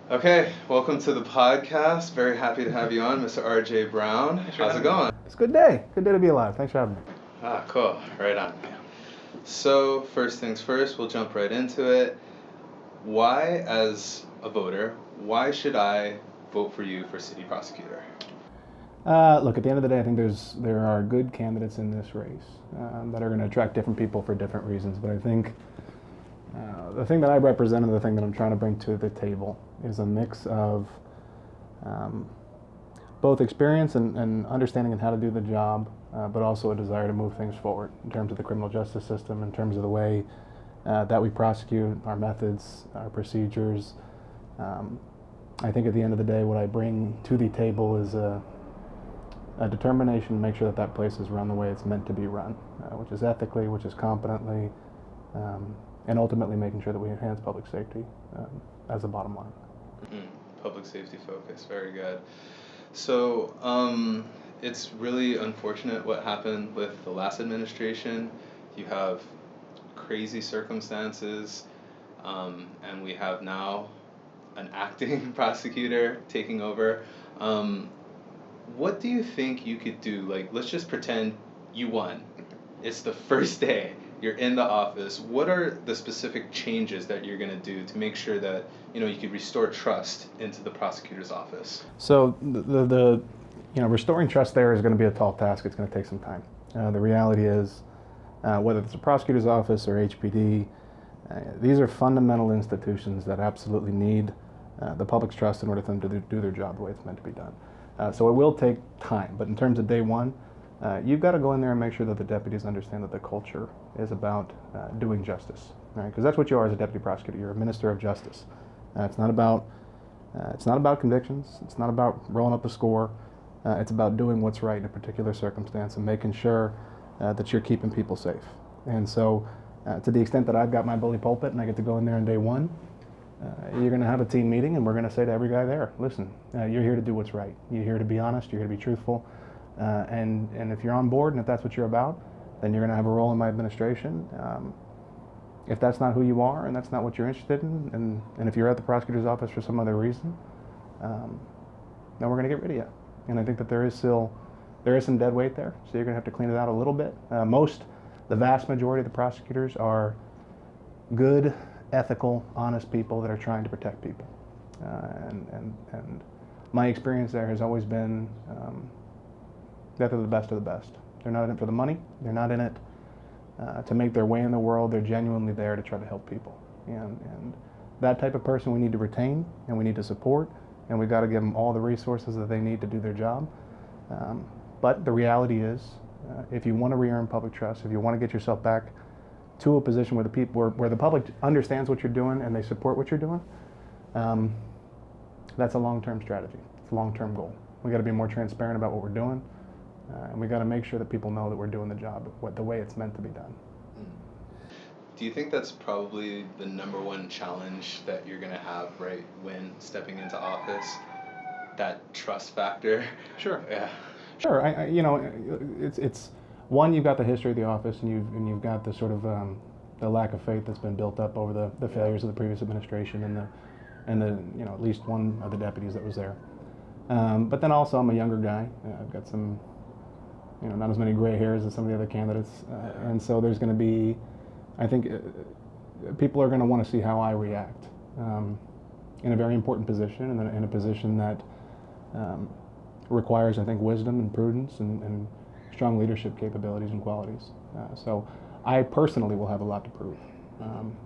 Okay, welcome to the podcast. Very happy to have you on, Mr. RJ Brown. How's it going? It's a good day. Good day to be alive. Thanks for having me. Ah, cool. Right on. So, first things first, we'll jump right into it. Why, as a voter, why should I vote for you for city prosecutor? Look, at the end of the day, I think there are good candidates in this race that are going to attract different people for different reasons. But I think the thing that I represent and the thing that I'm trying to bring to the table is a mix of both experience and understanding of how to do the job, but also a desire to move things forward in terms of the criminal justice system, in terms of the way that we prosecute, our methods, our procedures. I think at the end of the day, what I bring to the table is a determination to make sure that that place is run the way it's meant to be run, which is ethically, which is competently, and ultimately making sure that we enhance public safety as a bottom line. Public safety focus, very good. So, it's really unfortunate what happened with the last administration. You have crazy circumstances, and we have now an acting prosecutor taking over. What do you think you could do? Like, let's just pretend you won. It's the first day. You're in the office. What are the specific changes that you're going to do to make sure that, you could restore trust into the prosecutor's office? So the restoring trust there is going to be a tall task. It's going to take some time. The reality is, whether it's a prosecutor's office or HPD, these are fundamental institutions that absolutely need the public's trust in order for them to do their job the way it's meant to be done. So it will take time, but in terms of day one, you've got to go in there and make sure that the deputies understand that the culture is about doing justice, right? Because that's what you are as a deputy prosecutor. You're a minister of justice. It's not about convictions. It's not about rolling up a score. It's about doing what's right in a particular circumstance and making sure that you're keeping people safe. And so, to the extent that I've got my bully pulpit and I get to go in there on day one, you're going to have a team meeting and we're going to say to every guy there, listen, you're here to do what's right. You're here to be honest. You're here to be truthful. And if you're on board and if that's what you're about, then you're going to have a role in my administration. If that's not who you are and that's not what you're interested in, and if you're at the prosecutor's office for some other reason, then we're going to get rid of you. And I think that there is some dead weight there, so you're going to have to clean it out a little bit. The vast majority of the prosecutors are good, ethical, honest people that are trying to protect people. And my experience there has always been that they're the best of the best. They're not in it for the money. They're not in it to make their way in the world. They're genuinely there to try to help people. And that type of person we need to retain and we need to support, and we've got to give them all the resources that they need to do their job. But the reality is, if you want to re-earn public trust, if you want to get yourself back to a position where the public understands what you're doing and they support what you're doing, that's a long-term strategy. It's a long-term goal. We got to be more transparent about what we're doing, and we got to make sure that people know that we're doing the job the way it's meant to be done. Do you think that's probably the number one challenge that you're going to have right when stepping into office? That trust factor? Sure. Yeah. Sure. It's one, you've got the history of the office, and you've got the sort of the lack of faith that's been built up over the failures of the previous administration and the at least one of the deputies that was there. But then also, I'm a younger guy. I've got some not as many gray hairs as some of the other candidates, and so there's going to be, I think, people are going to want to see how I react in a very important position, and in a position that requires, I think, wisdom and prudence and strong leadership capabilities and qualities. So I personally will have a lot to prove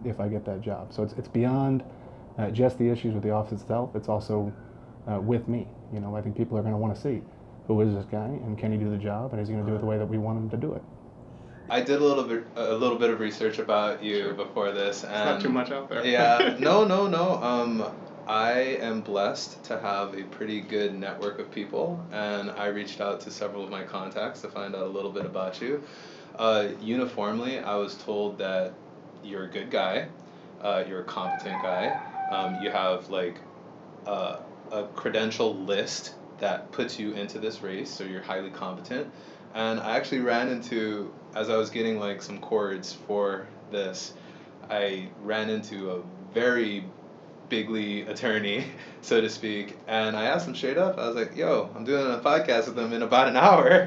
if I get that job. So it's beyond just the issues with the office itself. It's also with me. I think people are going to want to see, who is this guy, and can he do the job, and is he going to do it the way that we want him to do it? I did a little bit of research about you before this, and It's not too much out there. Yeah, no. I am blessed to have a pretty good network of people, and I reached out to several of my contacts to find out a little bit about you. Uniformly, I was told that you're a good guy, you're a competent guy, you have like a credential list that puts you into this race, so you're highly competent. And I actually ran into, as I was getting like some chords for this, I ran into a very bigly attorney, so to speak. And I asked him straight up, I was like, yo, I'm doing a podcast with him in about an hour.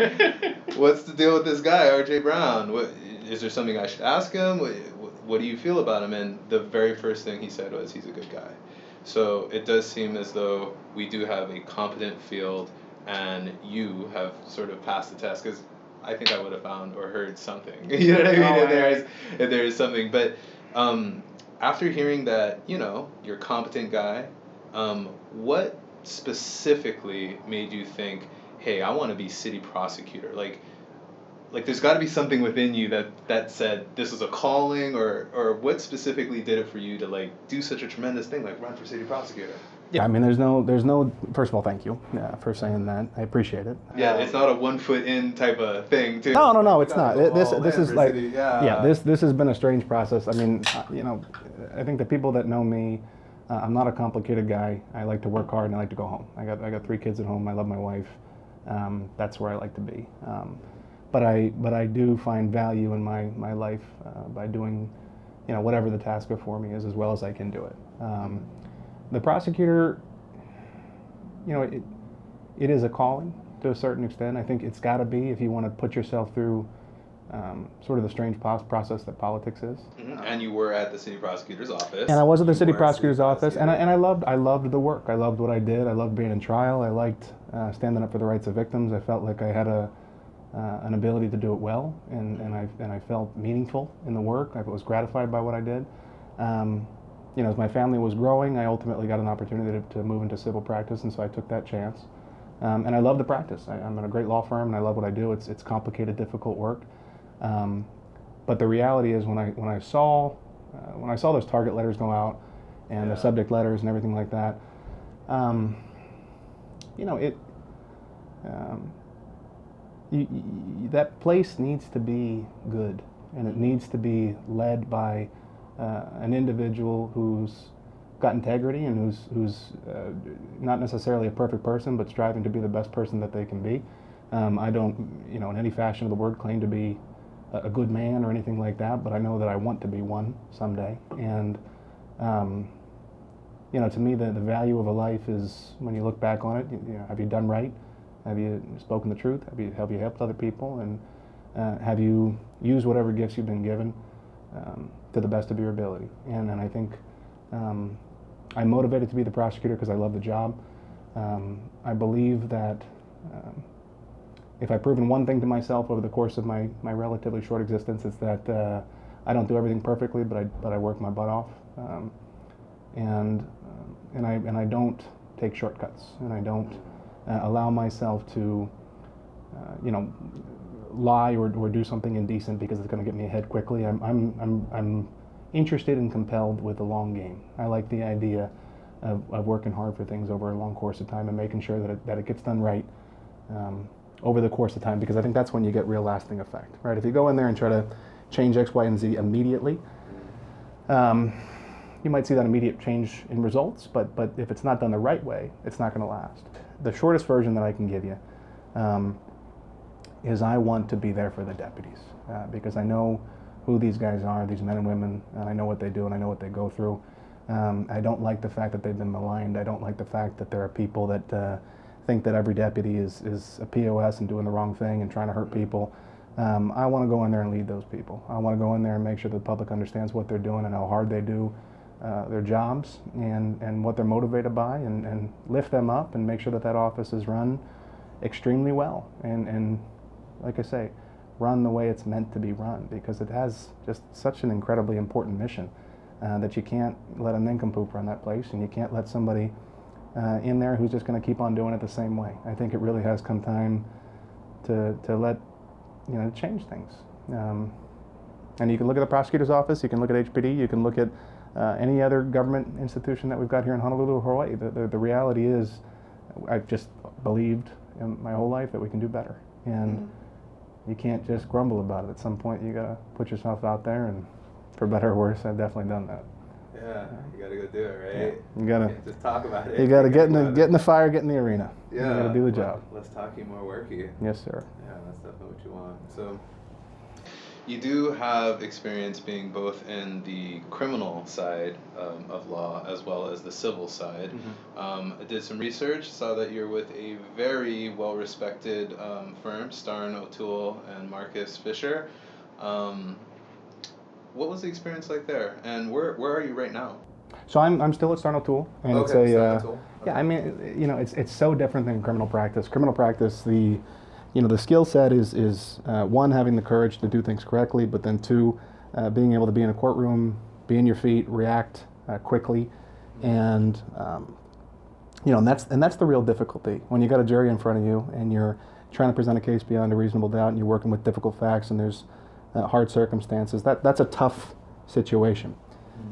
What's the deal with this guy, RJ Brown? Is there something I should ask him? What do you feel about him? And the very first thing he said was, he's a good guy. So it does seem as though we do have a competent field, and you have sort of passed the test, because I think I would have found or heard something. You know what I mean? If there is something. But after hearing that, you're a competent guy, what specifically made you think, hey, I want to be city prosecutor? Like there's got to be something within you that said this is a calling, or what specifically did it for you to do such a tremendous thing, like run for city prosecutor? Yeah, I mean, there's no. First of all, thank you for saying that. I appreciate it. Yeah, it's not a 1 foot in type of thing, too. No, it's not. This is like, city. This has been a strange process. I mean, I think the people that know me, I'm not a complicated guy. I like to work hard and I like to go home. I got 3 kids at home. I love my wife. That's where I like to be. But I do find value in my life by doing, whatever the task before me is, as well as I can do it. The prosecutor, it is a calling to a certain extent. I think it's got to be if you want to put yourself through sort of the strange process that politics is. Mm-hmm. And you were at the city prosecutor's office. And I was at the city prosecutor's office, and I loved the work. I loved what I did. I loved being in trial. I liked standing up for the rights of victims. I felt like I had an ability to do it well, and I felt meaningful in the work. I was gratified by what I did. As my family was growing, I ultimately got an opportunity to move into civil practice, and so I took that chance. And I love the practice. I'm in a great law firm, and I love what I do. It's complicated, difficult work. But the reality is, when I saw those target letters go out, and the subject letters and everything like that, that place needs to be good, and it needs to be led by an individual who's got integrity and who's not necessarily a perfect person, but striving to be the best person that they can be. I don't, in any fashion of the word, claim to be a good man or anything like that, but I know that I want to be one someday. And to me, the value of a life is when you look back on it. Have you done right? Have you spoken the truth? Have you helped other people? And have you used whatever gifts you've been given to the best of your ability? And I think I'm motivated to be the prosecutor because I love the job. I believe that if I've proven one thing to myself over the course of my relatively short existence, it's that I don't do everything perfectly, but I work my butt off, and I don't take shortcuts, and I don't allow myself to lie or do something indecent because it's going to get me ahead quickly. I'm interested and compelled with the long game. I like the idea of working hard for things over a long course of time and making sure that it gets done right over the course of time, because I think that's when you get real lasting effect, right? If you go in there and try to change X, Y, and Z immediately, you might see that immediate change in results, but if it's not done the right way, it's not going to last. The shortest version that I can give you is I want to be there for the deputies because I know who these guys are, these men and women, and I know what they do and I know what they go through. I don't like the fact that they've been maligned. I don't like the fact that there are people that think that every deputy is a POS and doing the wrong thing and trying to hurt people. I want to go in there and lead those people. I want to go in there and make sure the public understands what they're doing and how hard they do their jobs and what they're motivated by, and lift them up and make sure that office is run extremely well. And like I say, run the way it's meant to be run, because it has just such an incredibly important mission that you can't let a nincompoop run that place, and you can't let somebody in there who's just going to keep on doing it the same way. I think it really has come time to let, change things. And you can look at the prosecutor's office, you can look at HPD, you can look at any other government institution that we've got here in Honolulu or Hawaii. The reality is, I've just believed in my whole life that we can do better. And you can't just grumble about it. At some point, you got to put yourself out there, and for better or worse, I've definitely done that. Yeah, you got to go do it, right? Yeah. You got to just talk about it. You got to get in the fire, get in the arena. Yeah, you got to do the job. Less talky, more worky. Yes, sir. Yeah, that's definitely what you want. So, You do have experience being both in the criminal side of law as well as the civil side. I did some research, saw that you're with a very well-respected firm, Starn O'Toole and Marcus Fisher. Um, what was the experience like there, and where are you right now? So I'm still at Starn O'Toole, and it's Okay, a Starn O'Toole. yeah. Okay. I mean, it's so different than criminal practice. Criminal practice, the skill set is one, having the courage to do things correctly, but then two, being able to be in a courtroom, be on your feet, react quickly, and and that's the real difficulty when you got a jury in front of you and you're trying to present a case beyond a reasonable doubt, and you're working with difficult facts and there's hard circumstances. That's a tough situation,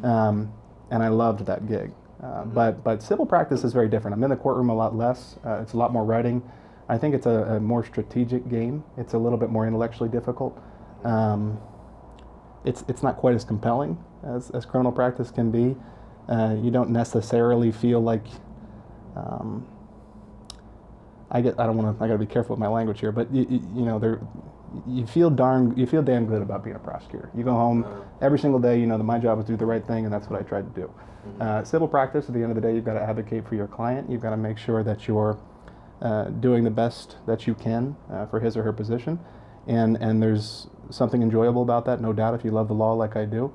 and I loved that gig. But civil practice is very different. I'm in the courtroom a lot less. It's a lot more writing. I think it's a more strategic game. It's a little bit more intellectually difficult. It's not quite as compelling as criminal practice can be. You don't necessarily feel like I gotta be careful with my language here, but you feel damn good about being a prosecutor. You go home every single day, that my job is to do the right thing, and that's what I tried to do. Civil practice, at the end of the day, you've got to advocate for your client. You've got to make sure that you're doing the best that you can for his or her position, and there's something enjoyable about that, no doubt, if you love the law like I do.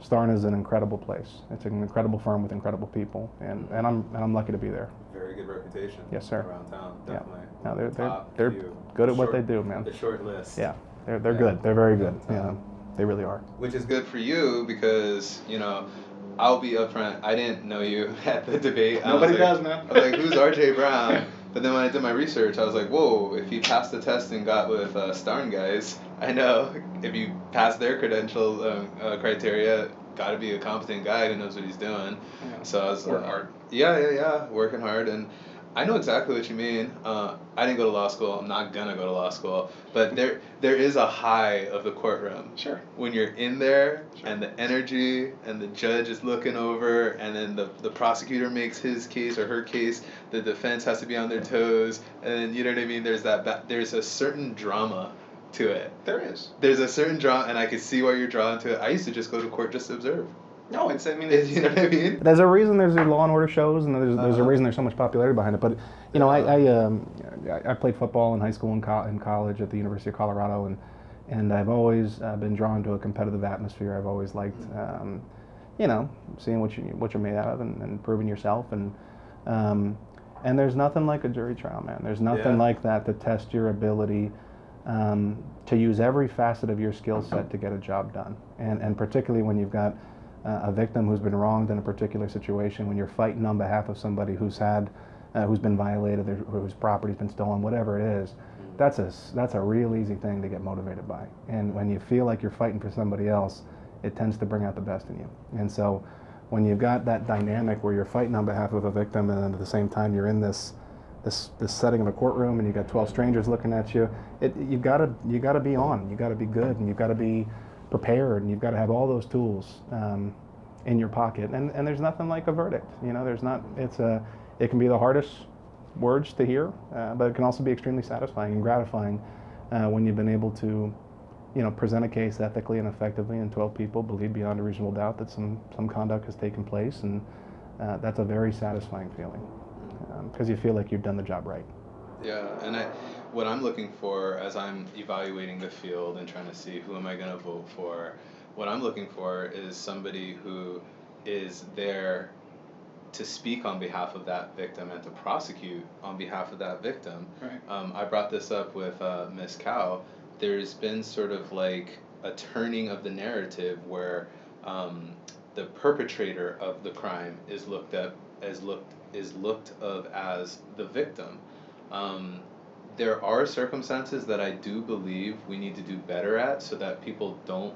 Starn is an incredible place. It's an incredible firm with incredible people, and I'm lucky to be there. Very good reputation. Yes, sir. Around town, definitely. Yeah. No, they're good at what they do, man. The short list. Yeah, they're good. They're very good. Yeah, they really are. Which is good for you because I'll be upfront. I didn't know you at the debate. Nobody does, man. I was like, who's R.J. Brown? But then when I did my research, I was like, whoa, if he passed the test and got with Starn guys, I know if you pass their credential criteria, got to be a competent guy who knows what he's doing. Yeah. So I was Work hard. Yeah, working hard. And I know exactly what you mean. I didn't go to law school. I'm not going to go to law school. But there is a high of the courtroom. Sure. When you're in there and the energy and the judge is looking over and then the prosecutor makes his case or her case, the defense has to be on their toes, and then, you know what I mean, there's there's a certain drama to it. There is. There's a certain drama, and I can see why you're drawn to it. I used to just go to court just to observe. No, you know what I mean? There's a reason there's Law and Order shows, and there's a reason there's so much popularity behind it. But I played football in high school and in college at the University of Colorado, and I've always been drawn to a competitive atmosphere. I've always liked seeing what you're made out of and proving yourself, and there's nothing like a jury trial, man. There's nothing like that to test your ability to use every facet of your skill set to get a job done, and particularly when you've got a victim who's been wronged in a particular situation, when you're fighting on behalf of somebody who's been violated, or whose property's been stolen, whatever it is, that's a real easy thing to get motivated by. And when you feel like you're fighting for somebody else, it tends to bring out the best in you. And so when you've got that dynamic where you're fighting on behalf of a victim, and then at the same time you're in this setting of a courtroom and you've got 12 strangers looking at you, you gotta be on, you gotta be good, and you've got to be prepared, and you've got to have all those tools in your pocket. And there's nothing like a verdict. It can be the hardest words to hear, but it can also be extremely satisfying and gratifying when you've been able to present a case ethically and effectively, and 12 people believe beyond a reasonable doubt that some conduct has taken place, and that's a very satisfying feeling, because you feel like you've done the job right. Yeah, and what I'm looking for as I'm evaluating the field and trying to see who am I going to vote for, what I'm looking for is somebody who is there to speak on behalf of that victim and to prosecute on behalf of that victim. Right. I brought this up with Ms. Cow. There's been sort of like a turning of the narrative where the perpetrator of the crime is looked of as the victim. There are circumstances that I do believe we need to do better at, so that people don't,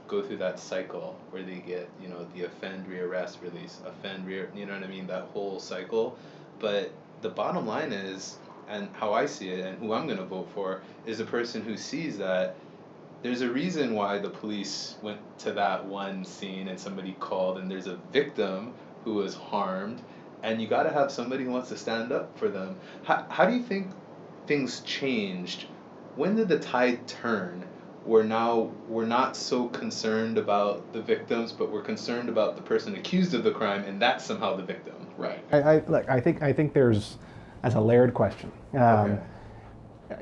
go through that cycle where they get, the offend, rearrest, release, offend, you know what I mean, that whole cycle. But the bottom line is, and how I see it and who I'm going to vote for, is a person who sees that there's a reason why the police went to that one scene and somebody called and there's a victim who was harmed, and you got to have somebody who wants to stand up for them. How do you think things changed? When did the tide turn we're not so concerned about the victims, but we're concerned about the person accused of the crime, and that's somehow the victim. Right. I think there's, that's a layered question. Okay.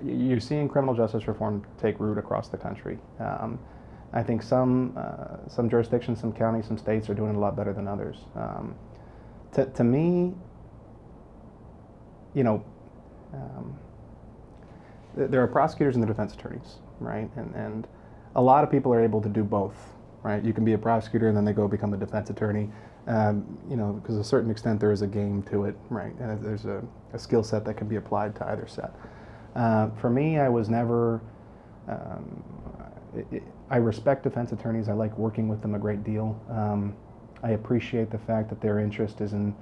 You're seeing criminal justice reform take root across the country. I think some jurisdictions, some counties, some states are doing it a lot better than others. To me, there are prosecutors and the defense attorneys, right? And a lot of people are able to do both, right? You can be a prosecutor and then they go become a defense attorney, because to a certain extent there is a game to it, right? And there's a skill set that can be applied to either set. For me, I was never, I respect defense attorneys. I like working with them a great deal. I appreciate the fact that their interest is in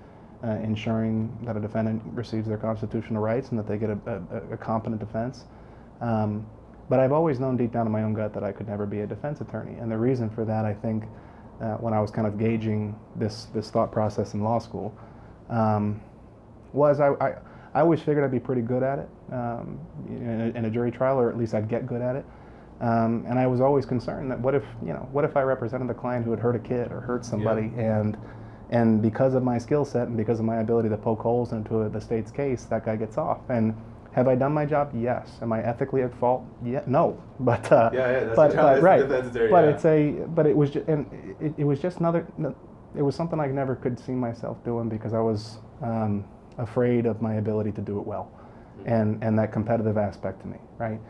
ensuring that a defendant receives their constitutional rights and that they get a competent defense. But I've always known deep down in my own gut that I could never be a defense attorney. And the reason for that, I think, when I was kind of gauging this thought process in law school, was I always figured I'd be pretty good at it in a jury trial, or at least I'd get good at it. And I was always concerned that what if I represented the client who had hurt a kid or hurt somebody, and because of my skill set and because of my ability to poke holes into the state's case, that guy gets off. And have I done my job? Yes. Am I ethically at fault? Yeah. No. But that's but right. But it was just, and it was just another. It was something I never could see myself doing because I was afraid of my ability to do it well, and that competitive aspect to me, right?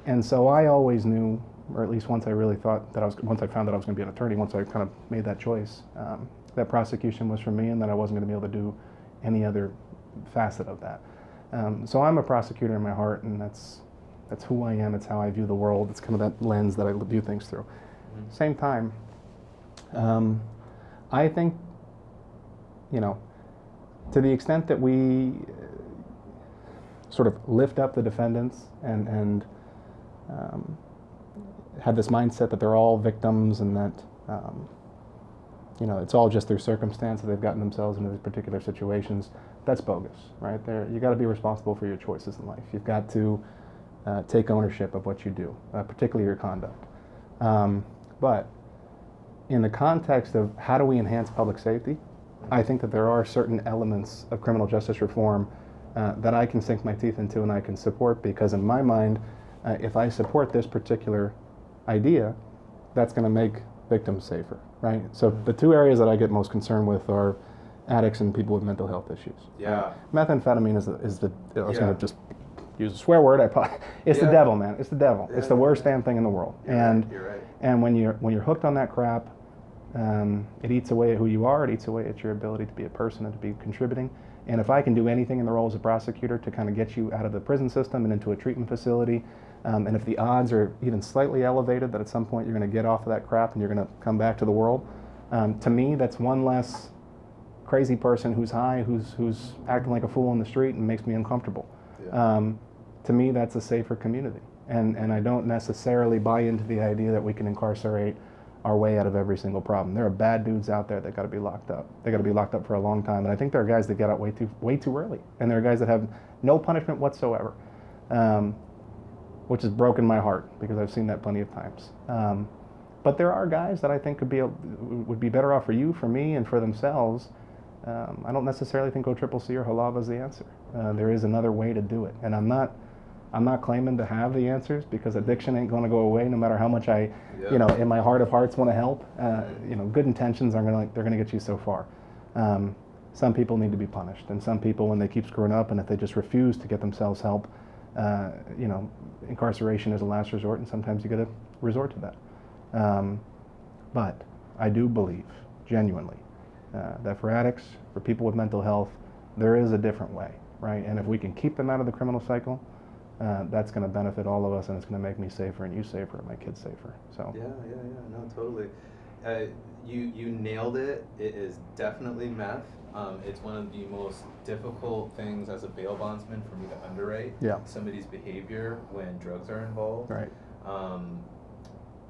And so I always knew, or at least once I really thought that once I found that I was going to be an attorney, once I kind of made that choice, that prosecution was for me, and that I wasn't going to be able to do any other facet of that. So I'm a prosecutor in my heart, and that's who I am. It's how I view the world. It's kind of that lens that I view things through. Mm-hmm. Same time, I think, to the extent that we sort of lift up the defendants and have this mindset that they're all victims and that it's all just their circumstance that they've gotten themselves into these particular situations, that's bogus, right? You got to be responsible for your choices in life. You've got to take ownership of what you do, particularly your conduct. But in the context of how do we enhance public safety, I think that there are certain elements of criminal justice reform that I can sink my teeth into and I can support, because in my mind, if I support this particular idea, that's going to make victims safer, right? So the two areas that I get most concerned with are addicts and people with mental health issues. Yeah. Methamphetamine is the I was going to just use a swear word. It's the devil, man. It's the devil. It's the worst damn thing in the world. You're right. And when you're hooked on that crap, it eats away at who you are. It eats away at your ability to be a person and to be contributing. And if I can do anything in the role as a prosecutor to kind of get you out of the prison system and into a treatment facility, and if the odds are even slightly elevated that at some point you're going to get off of that crap and you're going to come back to the world, to me that's one less crazy person who's high, who's acting like a fool on the street and makes me uncomfortable. Yeah. To me, that's a safer community. And I don't necessarily buy into the idea that we can incarcerate our way out of every single problem. There are bad dudes out there that got to be locked up. They got to be locked up for a long time. And I think there are guys that get out way too early. And there are guys that have no punishment whatsoever, which has broken my heart because I've seen that plenty of times. But there are guys that I think would be better off for you, for me, and for themselves. I don't necessarily think OCCC or Halava is the answer. There is another way to do it. And I'm not claiming to have the answers, because addiction ain't going to go away no matter how much I, in my heart of hearts want to help. Good intentions they're going to get you so far. Some people need to be punished, and some people, when they keep screwing up and if they just refuse to get themselves help, incarceration is a last resort, and sometimes you got to resort to that. But I do believe, genuinely, that for addicts, for people with mental health, there is a different way, right? And if we can keep them out of the criminal cycle, that's going to benefit all of us, and it's going to make me safer and you safer and my kids safer. So. Yeah, no, totally. You nailed it. It is definitely meth. It's one of the most difficult things as a bail bondsman for me to underwrite. Yeah. Somebody's behavior when drugs are involved. Right.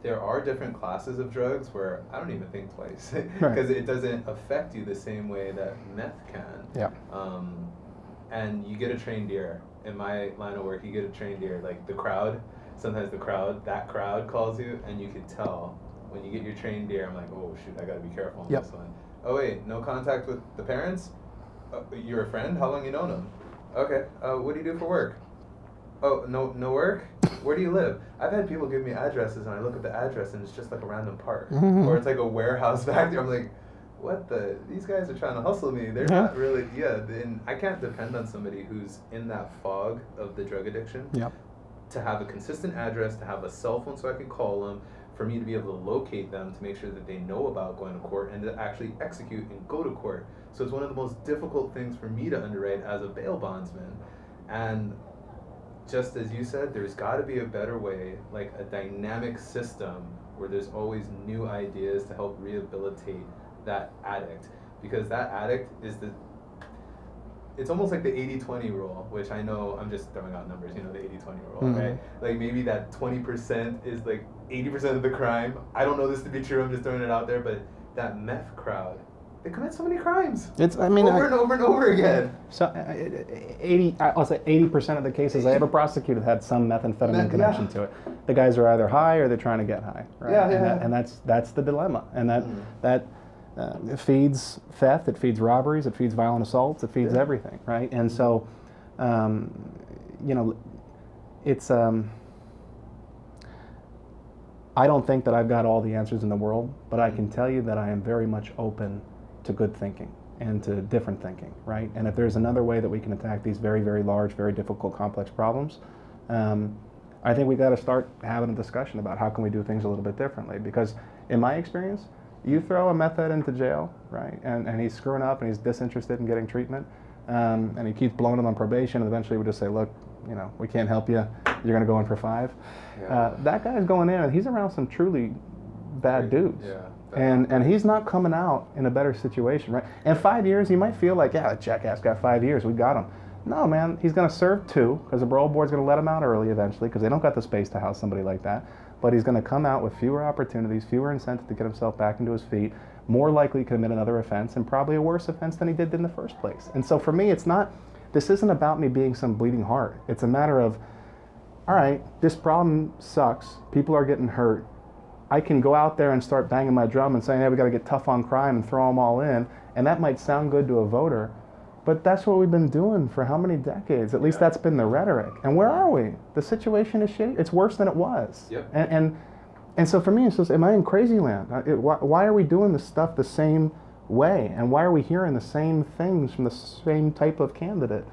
There are different classes of drugs where I don't even think twice because it doesn't affect you the same way that meth can. Yeah. And you get a trained ear. In my line of work, you get a trained ear. Like the crowd, sometimes that crowd calls you, and you can tell when you get your trained ear. I'm like, oh shoot, I gotta be careful on this one. Oh wait, no contact with the parents? You're a friend? How long you known them? Okay. What do you do for work? Oh, no work? Where do you live? I've had people give me addresses, and I look at the address, and it's just like a random park, or it's like a warehouse back there. I'm like, what the? These guys are trying to hustle me. They're not really. And I can't depend on somebody who's in that fog of the drug addiction. To have a consistent address, to have a cell phone so I can call them, for me to be able to locate them, to make sure that they know about going to court, and to actually execute and go to court. So it's one of the most difficult things for me to underwrite as a bail bondsman. And just as you said, there's got to be a better way, like a dynamic system where there's always new ideas to help rehabilitate that addict. Because that addict is it's almost like the 80-20 rule, which I know I'm just throwing out numbers, the 80-20 rule, right? Like maybe that 20% is like 80% of the crime. I don't know this to be true, I'm just throwing it out there, but that meth crowd, they commit so many crimes. Over and over and over again. So I'll say 80% of the cases I ever prosecuted had some methamphetamine connection to it. The guys are either high or they're trying to get high, right? And that's the dilemma. And that it feeds theft, it feeds robberies, it feeds violent assaults, it feeds everything, right? And so, it's, I don't think that I've got all the answers in the world, but I can tell you that I am very much open to good thinking and to different thinking, right? And if there's another way that we can attack these very, very large, very difficult, complex problems, I think we got to start having a discussion about how can we do things a little bit differently. Because in my experience, you throw a meth head into jail, right, and he's screwing up and he's disinterested in getting treatment, and he keeps blowing him on probation, and eventually we just say, look, we can't help you, you're going to go in for 5. That guy's going in and he's around some truly bad dudes. And he's not coming out in a better situation, right? In 5 years, he might feel like, that jackass got 5 years, we got him. No, man, he's going to serve 2, because the parole board's going to let him out early eventually, because they don't got the space to house somebody like that. But he's going to come out with fewer opportunities, fewer incentive to get himself back into his feet, more likely to commit another offense, and probably a worse offense than he did in the first place. And so for me, this isn't about me being some bleeding heart. It's a matter of, all right, this problem sucks, people are getting hurt. I can go out there and start banging my drum and saying, hey, we got to get tough on crime and throw them all in, and that might sound good to a voter, but that's what we've been doing for how many decades? At least that's been the rhetoric. And where are we? The situation is shitty. It's worse than it was. And so for me, it's just, am I in crazy land? Why are we doing this stuff the same way? And why are we hearing the same things from the same type of candidate?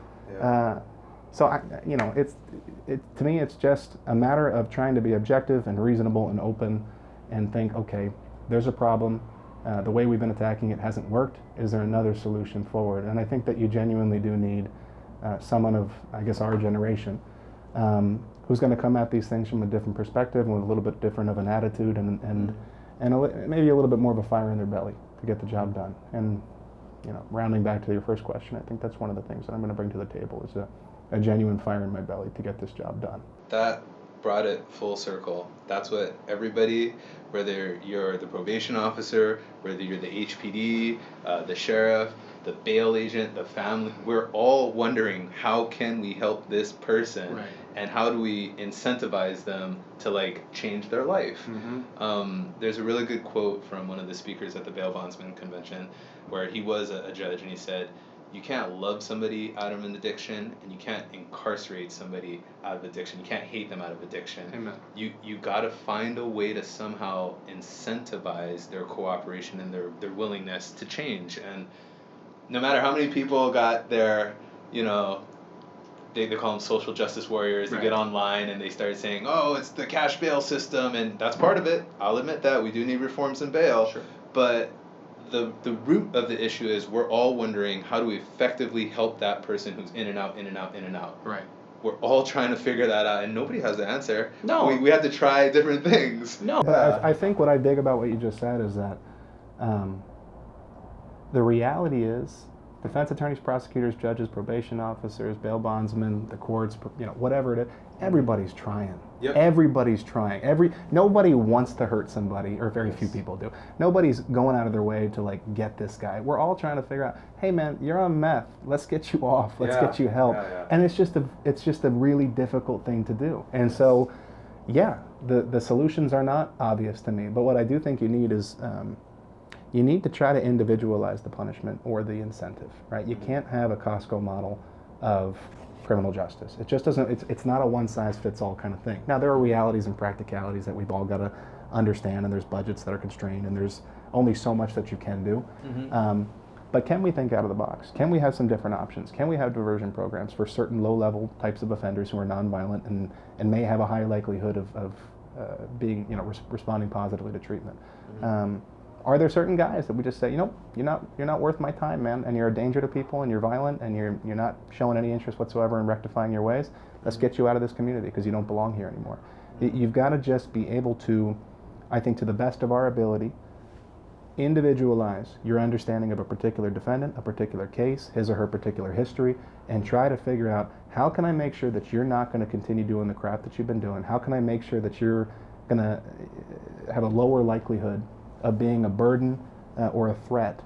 So to me, it's just a matter of trying to be objective and reasonable and open, and think, okay, there's a problem. The way we've been attacking it hasn't worked. Is there another solution forward? And I think that you genuinely do need someone of, I guess, our generation who's going to come at these things from a different perspective and with a little bit different of an attitude and maybe a little bit more of a fire in their belly to get the job done. And rounding back to your first question, I think that's one of the things that I'm going to bring to the table is a genuine fire in my belly to get this job done. That brought it full circle. That's what everybody, whether you're the probation officer, whether you're the HPD, the sheriff, the bail agent, the family, we're all wondering, how can we help this person? Right. And how do we incentivize them to change their life? There's a really good quote from one of the speakers at the Bail Bondsman Convention, where he was a judge, and he said, you can't love somebody out of an addiction, and you can't incarcerate somebody out of addiction. You can't hate them out of addiction. Amen. You gotta find a way to somehow incentivize their cooperation and their willingness to change. And no matter how many people got their, they call them social justice warriors. They get online and they start saying, oh, it's the cash bail system, and that's part of it. I'll admit that. We do need reforms in bail. Sure. But the root of the issue is we're all wondering, how do we effectively help that person who's in and out, in and out, in and out? Right. We're all trying to figure that out, and nobody has the answer. No. We have to try different things. No. But I think what I dig about what you just said is that the reality is defense attorneys, prosecutors, judges, probation officers, bail bondsmen, the courts, whatever it is, everybody's trying. Yep. Everybody's trying. Nobody wants to hurt somebody, or very few people do. Nobody's going out of their way to get this guy. We're all trying to figure out, hey man, you're on meth. Let's get you off. Let's get you help. And it's just a really difficult thing to do. And so, Yeah, the solutions are not obvious to me, but what I do think you need is you need to try to individualize the punishment or the incentive, right? You can't have a Costco model of criminal justice. It just doesn't, it's not a one-size-fits-all kind of thing. Now, there are realities and practicalities that we've all got to understand, and there's budgets that are constrained, and there's only so much that you can do. But can we think out of the box? Can we have some different options? Can we have diversion programs for certain low-level types of offenders who are nonviolent and may have a high likelihood of being, responding positively to treatment? Are there certain guys that we just say, you're not worth my time, man, and you're a danger to people, and you're violent, and you're not showing any interest whatsoever in rectifying your ways? Let's get you out of this community because you don't belong here anymore. You've got to just be able to, I think, to the best of our ability, individualize your understanding of a particular defendant, a particular case, his or her particular history, and try to figure out, how can I make sure that you're not going to continue doing the crap that you've been doing? How can I make sure that you're going to have a lower likelihood of being a burden or a threat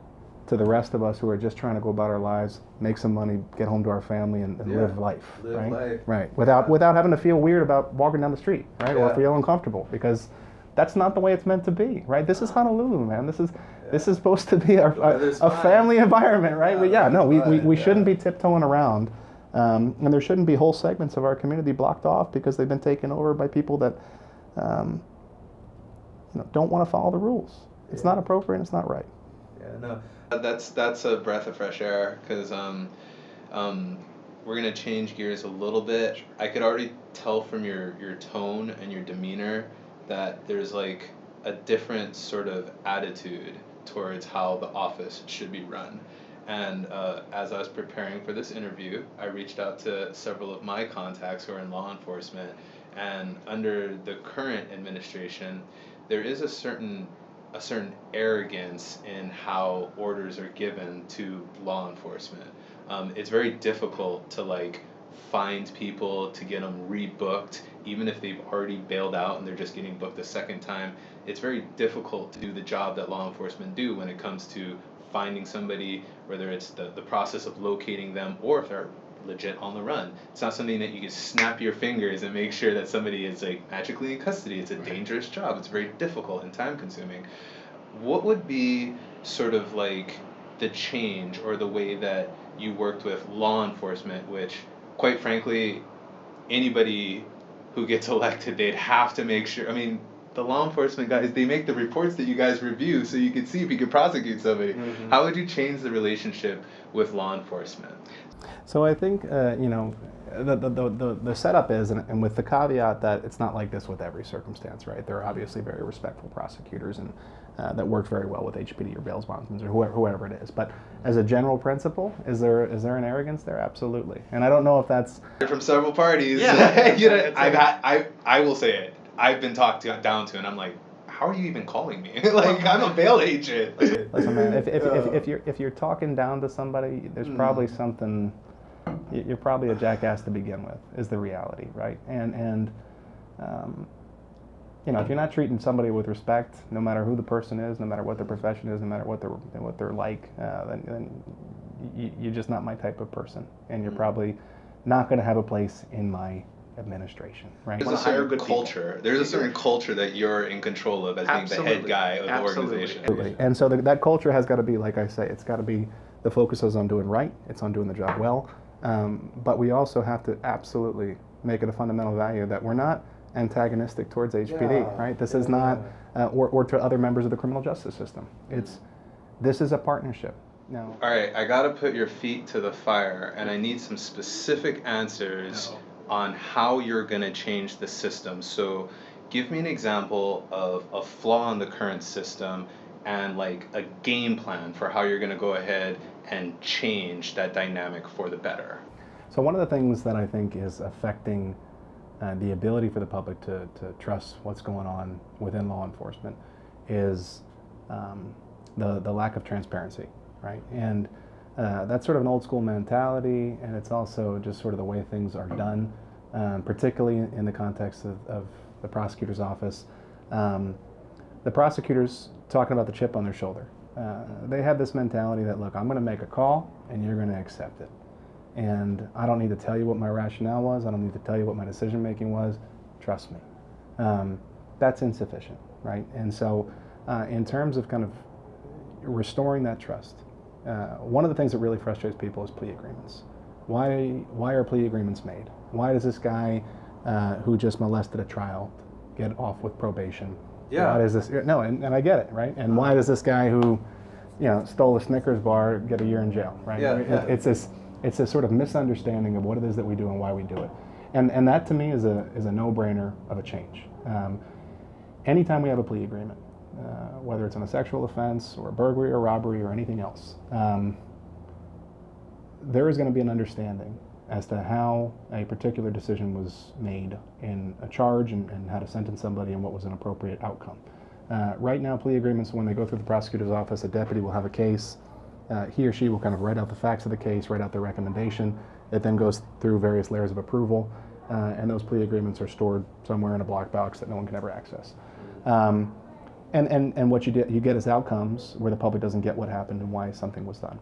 to the rest of us who are just trying to go about our lives, make some money, get home to our family, and live life, right? Without having to feel weird about walking down the street, right? Or feel uncomfortable, because that's not the way it's meant to be, right? This is Honolulu, man. This is supposed to be a family environment, right? We shouldn't be tiptoeing around, and there shouldn't be whole segments of our community blocked off because they've been taken over by people that don't want to follow the rules. It's not appropriate. It's not right. Yeah, no, that's a breath of fresh air, because we're gonna change gears a little bit. I could already tell from your tone and your demeanor that there's like a different sort of attitude towards how the office should be run. And as I was preparing for this interview, I reached out to several of my contacts who are in law enforcement, and under the current administration, there is a certain arrogance in how orders are given to law enforcement. It's very difficult to find people, to get them rebooked, even if they've already bailed out and they're just getting booked a second time. It's very difficult to do the job that law enforcement do when it comes to finding somebody, whether it's the process of locating them or if they're legit on the run. It's not something that you can snap your fingers and make sure that somebody is magically in custody. It's a dangerous job. It's very difficult and time consuming. What would be sort of the change or the way that you worked with law enforcement, which quite frankly, anybody who gets elected, they'd have to make sure, the law enforcement guys, they make the reports that you guys review so you can see if you can prosecute somebody. How would you change the relationship with law enforcement? So I think, the setup is, and with the caveat that it's not like this with every circumstance, right? There are obviously very respectful prosecutors and that work very well with HPD or bail bondsmen or whoever it is. But as a general principle, is there an arrogance there? Absolutely. And I don't know if that's from several parties. Yeah, I will say it. I've been talked down to, and I'm like, how are you even calling me? I'm a bail agent. Listen, man, if you're talking down to somebody, there's probably something. You're probably a jackass to begin with, is the reality, right? And if you're not treating somebody with respect, no matter who the person is, no matter what their profession is, no matter what they're like, then you're just not my type of person, and you're probably not going to have a place in my administration, right? There's a certain culture. There's a certain culture that you're in control of as being the head guy of the organization. Absolutely. And so that culture has got to be, like I say, it's got to be, the focus is on doing right, it's on doing the job well, but we also have to absolutely make it a fundamental value that we're not antagonistic towards HPD, right? This is not, or to other members of the criminal justice system. This is a partnership. Now, all right, I gotta put your feet to the fire, and I need some specific answers on how you're gonna change the system. So give me an example of a flaw in the current system and a game plan for how you're gonna go ahead and change that dynamic for the better. So one of the things that I think is affecting the ability for the public to trust what's going on within law enforcement is the lack of transparency, right? And that's sort of an old school mentality, and it's also just sort of the way things are done, particularly in the context of the prosecutor's office. The prosecutors talking about the chip on their shoulder. They have this mentality that, look, I'm going to make a call and you're going to accept it. And I don't need to tell you what my rationale was. I don't need to tell you what my decision making was. Trust me. That's insufficient, right? And so in terms of kind of restoring that trust, one of the things that really frustrates people is plea agreements. Why are plea agreements made? Why does this guy who just molested a child get off with probation? Yeah. Why does this? No, and I get it, right? And why does this guy who, stole a Snickers bar get a year in jail, right? Yeah, yeah. It's this sort of misunderstanding of what it is that we do and why we do it, and that to me is a no-brainer of a change. Anytime we have a plea agreement, whether it's on a sexual offense or a burglary or robbery or anything else, there is going to be an understanding as to how a particular decision was made in a charge and how to sentence somebody and what was an appropriate outcome. Right now, plea agreements, when they go through the prosecutor's office, a deputy will have a case. He or she will kind of write out the facts of the case, write out their recommendation. It then goes through various layers of approval, and those plea agreements are stored somewhere in a block box that no one can ever access. And what you get is outcomes where the public doesn't get what happened and why something was done.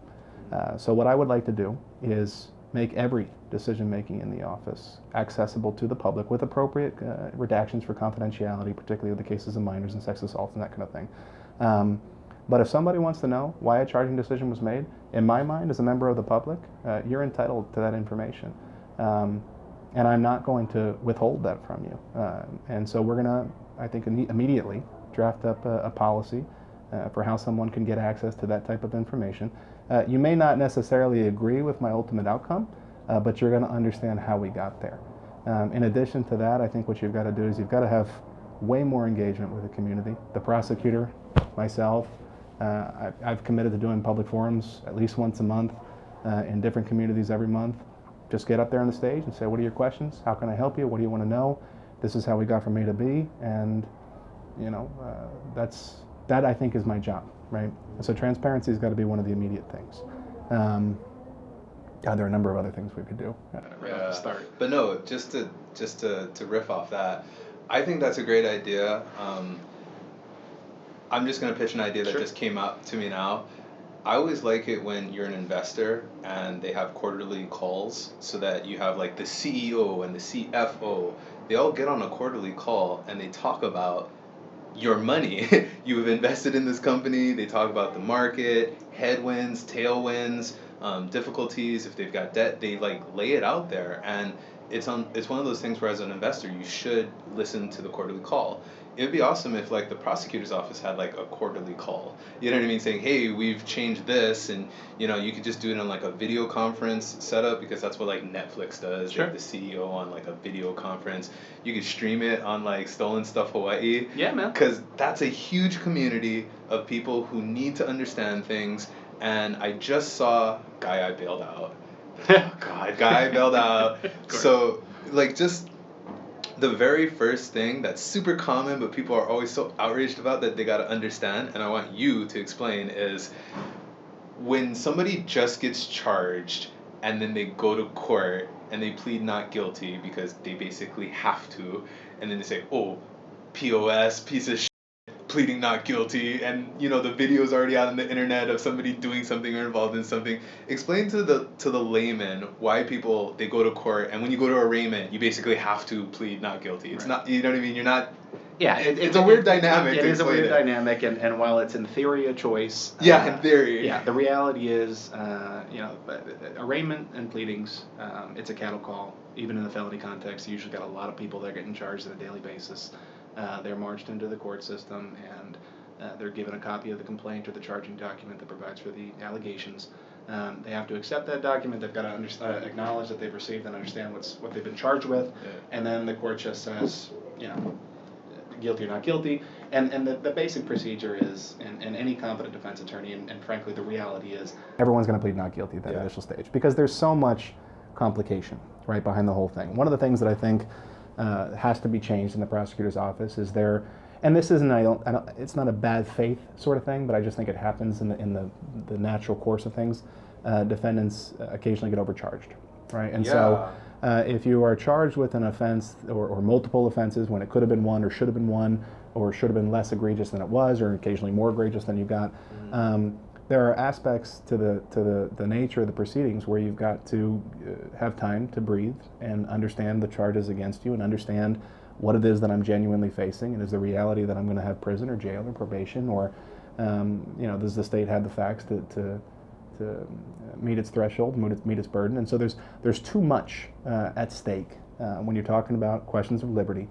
So what I would like to do is make every decision making in the office accessible to the public with appropriate redactions for confidentiality, particularly with the cases of minors and sex assaults and that kind of thing. But if somebody wants to know why a charging decision was made, in my mind, as a member of the public, you're entitled to that information. And I'm not going to withhold that from you. And so we're going to, I think, immediately draft up a policy for how someone can get access to that type of information. You may not necessarily agree with my ultimate outcome, but you're going to understand how we got there. In addition to that, I think what you've got to do is you've got to have way more engagement with the community. The prosecutor, myself, I've committed to doing public forums at least once a month in different communities every month. Just get up there on the stage and say, what are your questions? How can I help you? What do you want to know? This is how we got from A to B, and that I think is my job, right? So transparency has got to be one of the immediate things. There are a number of other things we could do. Right off the start. But no, just to riff off that, I think that's a great idea. I'm just going to pitch an idea that Sure. just came up to me now. I always like it when you're an investor and they have quarterly calls, so that you have like the CEO and the CFO. They all get on a quarterly call and they talk about your money. You have invested in this company. They talk about the market, headwinds, tailwinds, difficulties. If they've got debt, they like lay it out there. And it's one of those things where, as an investor, you should listen to the quarterly call. It would be awesome if like the prosecutor's office had like a quarterly call. You know what I mean? Saying, hey, we've changed this, and you could just do it on like a video conference setup, because that's what like Netflix does. Sure. They have the CEO on like a video conference. You could stream it on like Stolen Stuff Hawaii. Yeah, man. Because that's a huge community of people who need to understand things. And I just saw guy I bailed out. Oh, God. Guy bailed out. So like just the very first thing that's super common, but people are always so outraged about, that they got to understand, and I want you to explain, is when somebody just gets charged and then they go to court and they plead not guilty because they basically have to, and then they say, oh, POS, piece of shit, pleading not guilty, and the video's already out on the internet of somebody doing something or involved in something. Explain to the layman why people, they go to court, and when you go to arraignment, you basically have to plead not guilty. It's not, you know what I mean? You're not. Yeah, it's a weird dynamic. It is a weird dynamic, and while it's in theory a choice. Yeah, in theory. Yeah, the reality is, arraignment and pleadings, it's a cattle call. Even in the felony context, you usually got a lot of people that are getting charged on a daily basis. They're marched into the court system, and they're given a copy of the complaint or the charging document that provides for the allegations. They have to accept that document. They've got to acknowledge that they've received and understand what they've been charged with, and then the court just says, guilty or not guilty. And the basic procedure is, and any competent defense attorney, and frankly the reality is, everyone's going to plead not guilty at that initial stage, because there's so much complication right behind the whole thing. One of the things that I think has to be changed in the prosecutor's office is there, and this isn't, it's not a bad faith sort of thing, but I just think it happens in the natural course of things. Defendants occasionally get overcharged, right? And so if you are charged with an offense or multiple offenses when it could have been one or should have been one, or should have been less egregious than it was, or occasionally more egregious than you got, there are aspects to the nature of the proceedings where you've got to have time to breathe and understand the charges against you and understand what it is that I'm genuinely facing, and is the reality that I'm going to have prison or jail or probation, or does the state have the facts to meet its threshold, meet its burden? And so there's too much at stake when you're talking about questions of liberty,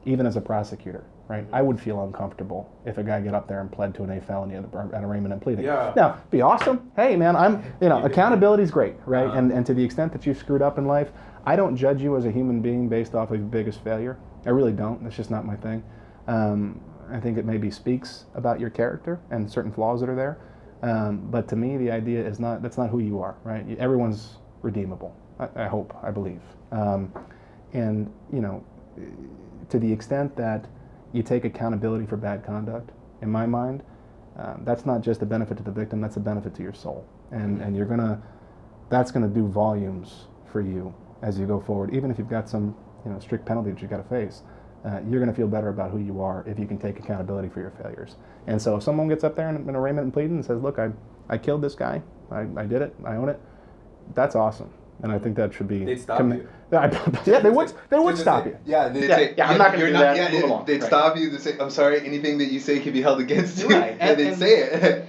even as a prosecutor. Right, I would feel uncomfortable if a guy get up there and pled to an A felony at arraignment and pleading. Yeah. Now, be awesome. Hey, man, accountability is great, right? And to the extent that you've screwed up in life, I don't judge you as a human being based off of your biggest failure. I really don't. That's just not my thing. I think it maybe speaks about your character and certain flaws that are there. But to me, the idea is that's not who you are, right? Everyone's redeemable. I hope, I believe. And to the extent that you take accountability for bad conduct, in my mind, that's not just a benefit to the victim, that's a benefit to your soul. And that's gonna do volumes for you as you go forward. Even if you've got some strict penalty that you've got to face, you're gonna feel better about who you are if you can take accountability for your failures. And so if someone gets up there in an arraignment and pleading and says, look, I killed this guy, I did it, I own it, that's awesome. And I think that should be. They'd stop you. Yeah, they would stop you. Yeah, they'd say, I'm not going to do that. Move along. They'd stop you. They'd say, I'm sorry, anything that you say can be held against you. Right. And they'd say it.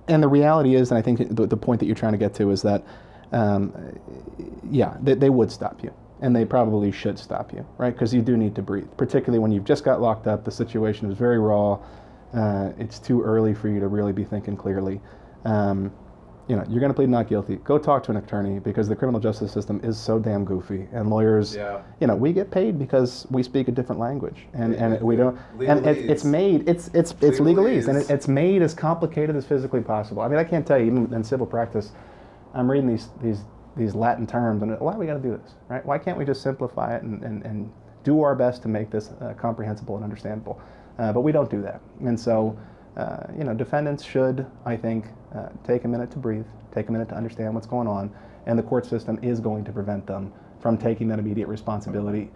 And the reality is, and I think the point that you're trying to get to is that, they would stop you. And they probably should stop you, right? Because you do need to breathe, particularly when you've just got locked up. The situation is very raw. It's too early for you to really be thinking clearly. You're going to plead not guilty. Go talk to an attorney, because the criminal justice system is so damn goofy, and lawyers, we get paid because we speak a different language, and we don't. And it's legalese, and it's made as complicated as physically possible. I mean, I can't tell you, even in civil practice, I'm reading these Latin terms, and why do we got to do this, right? Why can't we just simplify it and do our best to make this comprehensible and understandable? But we don't do that, and so. Defendants should, I think, take a minute to breathe, take a minute to understand what's going on, and the court system is going to prevent them from taking that immediate responsibility.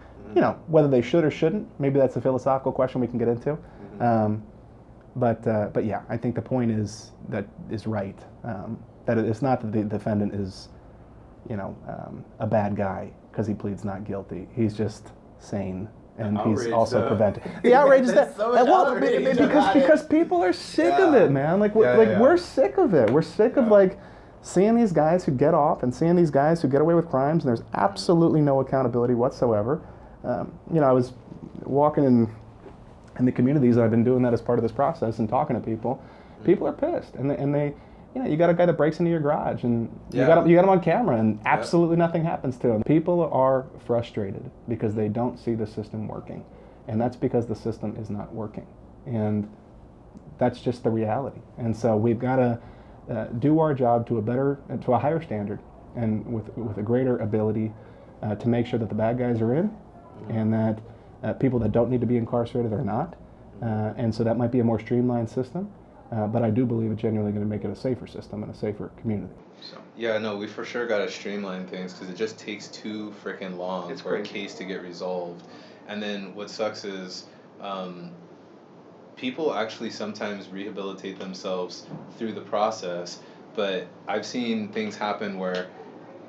Whether they should or shouldn't, maybe that's a philosophical question we can get into. But yeah, I think the point is right. That it's not that the defendant is, a bad guy because he pleads not guilty. He's just sane. And he's also prevented. The outrage is that because people are sick of it, man. We're sick of it. We're sick of seeing these guys who get off and seeing these guys who get away with crimes, and there's absolutely no accountability whatsoever. I was walking in the communities, and I've been doing that as part of this process and talking to people. People are pissed, and they you got a guy that breaks into your garage, and you got him on camera, and absolutely nothing happens to him. People are frustrated because they don't see the system working, and that's because the system is not working, and that's just the reality. And so we've got to do our job to a higher standard, and with a greater ability to make sure that the bad guys are in, and that people that don't need to be incarcerated are not, and so that might be a more streamlined system. But I do believe it's genuinely going to make it a safer system and a safer community. So. Yeah, no, we for sure got to streamline things, because it just takes too freaking long for a case to get resolved. And then what sucks is people actually sometimes rehabilitate themselves through the process, but I've seen things happen where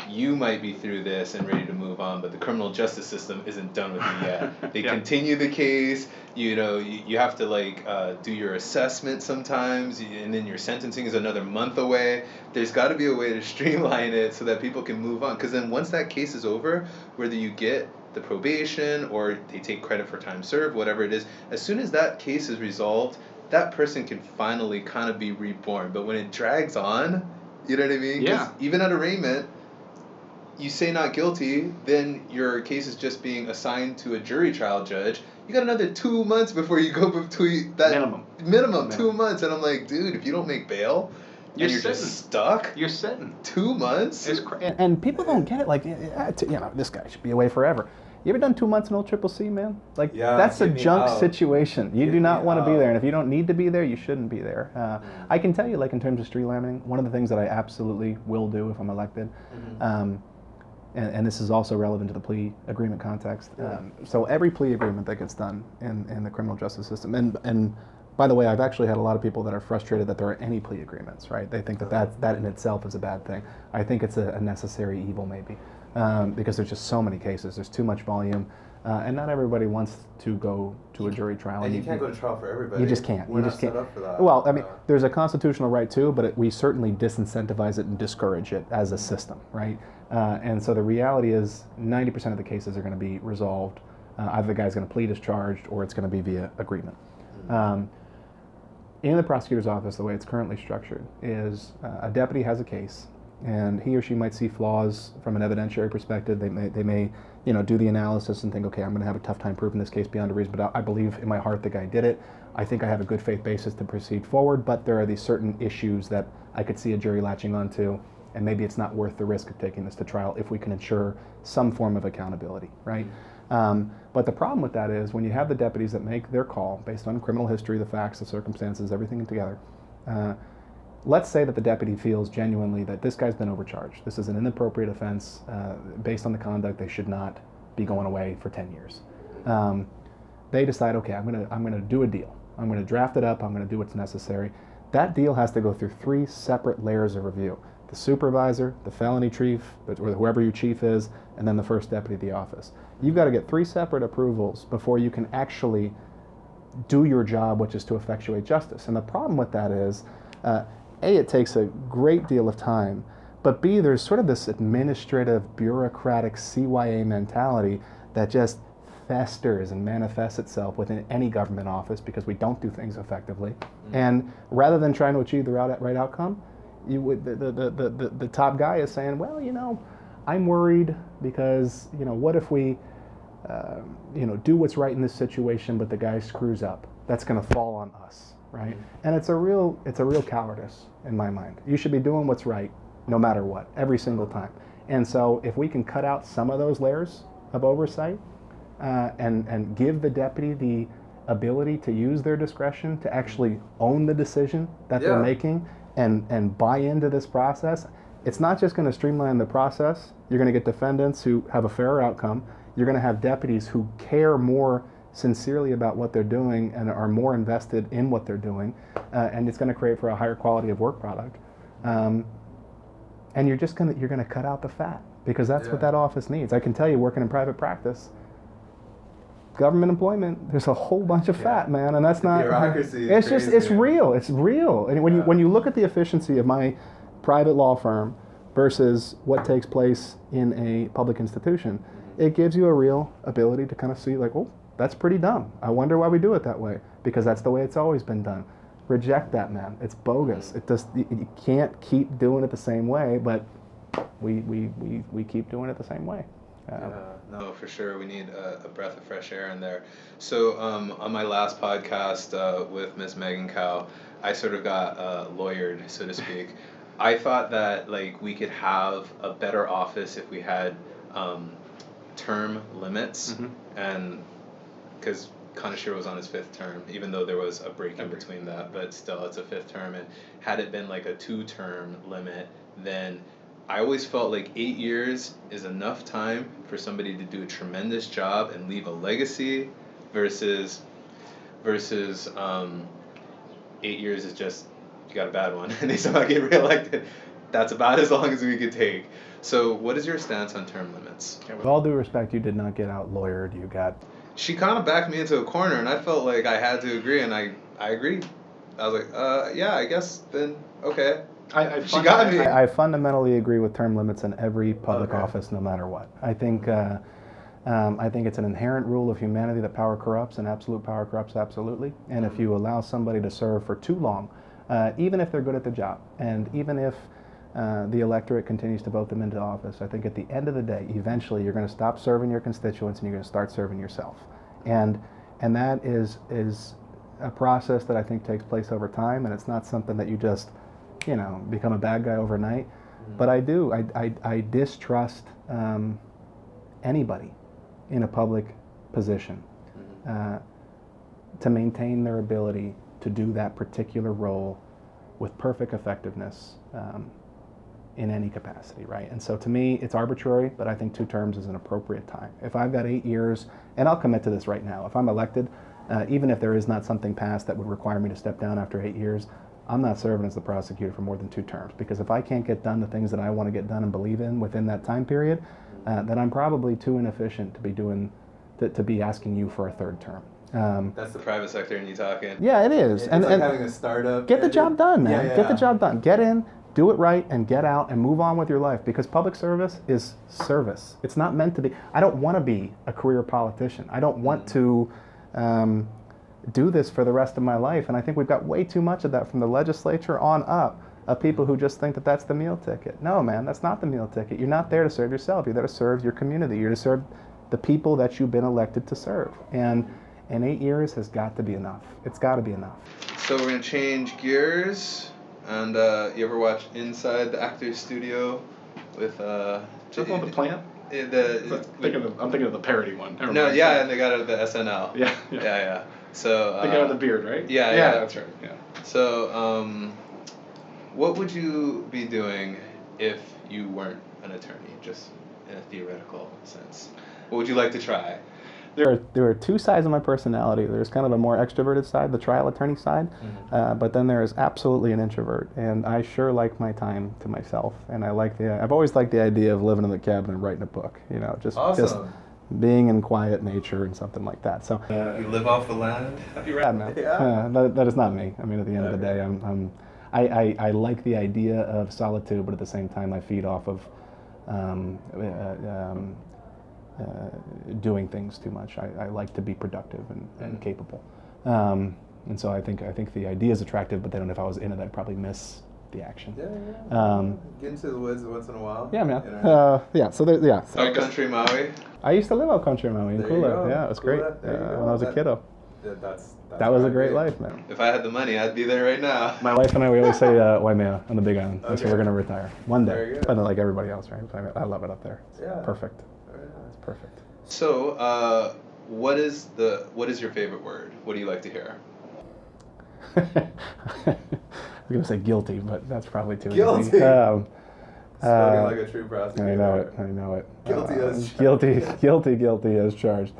you might be through this and ready to move on, but the criminal justice system isn't done with you yet. They continue the case. You have to do your assessment sometimes, and then your sentencing is another month away. There's got to be a way to streamline it so that people can move on, because then once that case is over, whether you get the probation or they take credit for time served, whatever it is, as soon as that case is resolved, that person can finally kind of be reborn. But when it drags on, you know what I mean? 'Cause even at arraignment, you say not guilty, then your case is just being assigned to a jury trial judge. You got another 2 months before you go between that minimum 2 months, and I'm like, dude, if you don't make bail, you're just stuck. You're sitting 2 months. And people don't get it. This guy should be away forever. You ever done 2 months in Old Triple C, man? That's a junk situation. You do not want to be there, and if you don't need to be there, you shouldn't be there. I can tell you, in terms of streamlining, one of the things that I absolutely will do if I'm elected. And this is also relevant to the plea agreement context. So every plea agreement that gets done in the criminal justice system, and by the way, I've actually had a lot of people that are frustrated that there are any plea agreements, right? They think that in itself is a bad thing. I think it's a necessary evil, maybe, because there's just so many cases. There's too much volume. And not everybody wants to go to a jury trial. And you can't go to trial for everybody. You just can't. We're you not just can't. set up for that. Well, I mean, there's a constitutional right too, but we certainly disincentivize it and discourage it as a system, right? And so the reality is 90% of the cases are going to be resolved. Either the guy's going to plead as charged or it's going to be via agreement. In the prosecutor's office, the way it's currently structured is a deputy has a case, and he or she might see flaws from an evidentiary perspective. They may do the analysis and think, okay, I'm going to have a tough time proving this case beyond a reason, but I believe in my heart the guy did it. I think I have a good faith basis to proceed forward, but there are these certain issues that I could see a jury latching onto, and maybe it's not worth the risk of taking this to trial if we can ensure some form of accountability, right? But the problem with that is when you have the deputies that make their call based on criminal history, the facts, the circumstances, everything together, let's say that the deputy feels genuinely that this guy's been overcharged. This is an inappropriate offense. Based on the conduct, they should not be going away for 10 years. They decide, okay, I'm gonna do a deal. I'm gonna draft it up. I'm gonna do what's necessary. That deal has to go through 3 separate layers of review: the supervisor, the felony chief, or whoever your chief is, and then the first deputy of the office. You've got to get 3 separate approvals before you can actually do your job, which is to effectuate justice. And the problem with that is, A, it takes a great deal of time, but B, there's sort of this administrative, bureaucratic CYA mentality that just festers and manifests itself within any government office because we don't do things effectively. And rather than trying to achieve the right outcome, the top guy is saying, well, I'm worried because, what if we, do what's right in this situation, but the guy screws up? That's going to fall on us, right? And it's a real cowardice in my mind. You should be doing what's right, no matter what, every single time. And so, if we can cut out some of those layers of oversight, and give the deputy the ability to use their discretion to actually own the decision that they're making, and buy into this process, it's not just going to streamline the process. You're going to get defendants who have a fairer outcome. You're going to have deputies who care more sincerely about what they're doing and are more invested in what they're doing, and it's going to create for a higher quality of work product. And you're going to cut out the fat, because that's what that office needs. I can tell you, working in private practice, government employment, there's a whole bunch of fat, man, and that's not. Bureaucracy. It's real. It's real. And when you look at the efficiency of my private law firm versus what takes place in a public institution, it gives you a real ability to kind of see, like, oh, that's pretty dumb. I wonder why we do it that way, because that's the way it's always been done. Reject that, man. It's bogus. You can't keep doing it the same way, but we keep doing it the same way. No, for sure. We need a breath of fresh air in there. So on my last podcast with Miss Megan Cow, I sort of got lawyered, so to speak. I thought that we could have a better office if we had term limits, and because Kaneshiro was on his 5th term, even though there was a break in between that, but still it's a 5th term, and had it been like a 2-term limit, then I always felt like 8 years is enough time for somebody to do a tremendous job and leave a legacy, versus 8 years is just, you got a bad one and they somehow get reelected. That's about as long as we could take. So what is your stance on term limits? With all due respect, you did not get out lawyered. You got... She kind of backed me into a corner, and I felt like I had to agree, and I agreed. I was like, yeah, I guess then, okay. She got me. I fundamentally agree with term limits in every public office, no matter what. I think it's an inherent rule of humanity that power corrupts, and absolute power corrupts absolutely. And if you allow somebody to serve for too long, even if they're good at the job, and even if the electorate continues to vote them into office, I think at the end of the day, eventually you're going to stop serving your constituents and you're going to start serving yourself. And that is a process that I think takes place over time, and it's not something that you just become a bad guy overnight. But I distrust anybody in a public position to maintain their ability to do that particular role with perfect effectiveness in any capacity, right? And so to me, it's arbitrary, but I think 2 terms is an appropriate time. If I've got 8 years, and I'll commit to this right now, if I'm elected, even if there is not something passed that would require me to step down after 8 years, I'm not serving as the prosecutor for more than 2 terms, because if I can't get done the things that I want to get done and believe in within that time period, then I'm probably too inefficient to to be asking you for a third term. That's the private sector and you talking. Yeah, it is. It's like having a startup. Get the job done, man. Yeah. Get the job done. Get in, do it right, and get out and move on with your life, because public service is service. It's not meant to be. I don't want to be a career politician. I don't want to do this for the rest of my life. And I think we've got way too much of that from the legislature on up, of people who just think that that's the meal ticket. No, man, that's not the meal ticket. You're not there to serve yourself. You're there to serve your community. You're to serve the people that you've been elected to serve. And 8 years has got to be enough. It's got to be enough. So we're going to change gears. And you ever watch Inside the Actors Studio with... Is that the plant? I'm thinking of the parody one. And they got it at the SNL. Yeah. So the guy with the beard, right? Yeah, that's right. Yeah. So, what would you be doing if you weren't an attorney, just in a theoretical sense? What would you like to try? There are two sides of my personality. There's kind of a more extroverted side, the trial attorney side, but then there is absolutely an introvert, and I sure like my time to myself. And I've always liked the idea of living in the cabin and writing a book. Just being in quiet nature and something like that. So you live off the land. Have you read? Man. Yeah. That is not me. I mean, at the end of the day, I like the idea of solitude, but at the same time, I feed off of doing things too much. I like to be productive and capable, and so I think the idea is attractive. But then if I was in it, I'd probably miss the action. Get into the woods once in a while. Yeah, man. So Out country Maui. I used to live out country Maui in Kula. Yeah, it was great when I was a kiddo. That was a great life, man. If I had the money, I'd be there right now. My wife and I, we always say Waimea on the Big Island. That's where we're gonna retire one day. But like everybody else, right? I love it up there. It's perfect. It's perfect. So, what is your favorite word? What do you like to hear? I'm gonna say guilty, but that's probably too guilty. easy. Spoken like a true prosecutor. I know it. Guilty as charged. Guilty as charged.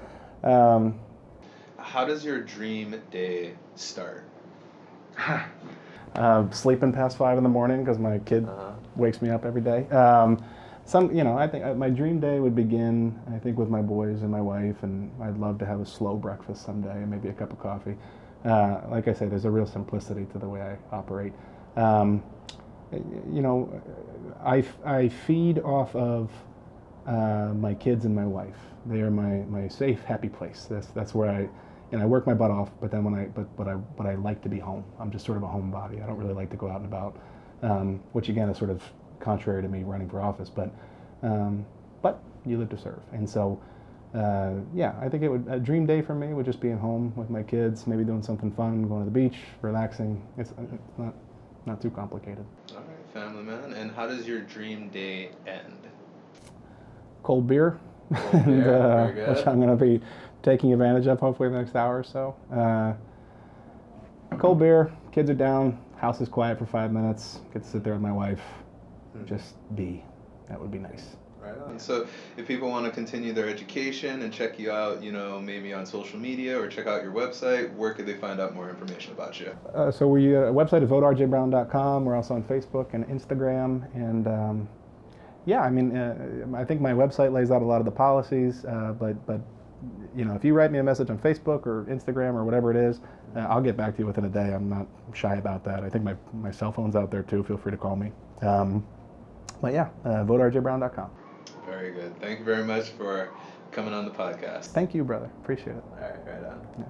How does your dream day start? Sleeping past 5 in the morning because my kid wakes me up every day. I think my dream day would begin, I think, with my boys and my wife, and I'd love to have a slow breakfast someday and maybe a cup of coffee. Like I say, there's a real simplicity to the way I operate. I feed off of my kids and my wife. They are my safe, happy place. That's where I work my butt off. But then but I like to be home. I'm just sort of a homebody. I don't really like to go out and about, which again is sort of contrary to me running for office. But you live to serve, and so. I think a dream day for me would just being home with my kids, maybe doing something fun, going to the beach, relaxing. It's not too complicated. All right, family man. And how does your dream day end? Cold beer, Very good. which I'm going to be taking advantage of hopefully in the next hour or so. Cold beer, kids are down, house is quiet for 5 minutes, get to sit there with my wife, just be. That would be nice. Right on. So if people want to continue their education and check you out, maybe on social media or check out your website, where could they find out more information about you? So our website is voterjbrown.com. We're also on Facebook and Instagram. And I think my website lays out a lot of the policies, but if you write me a message on Facebook or Instagram or whatever it is, I'll get back to you within a day. I'm not shy about that. I think my cell phone's out there too. Feel free to call me. voterjbrown.com. Very good. Thank you very much for coming on the podcast. Thank you, brother. Appreciate it. All right, right on. Yeah.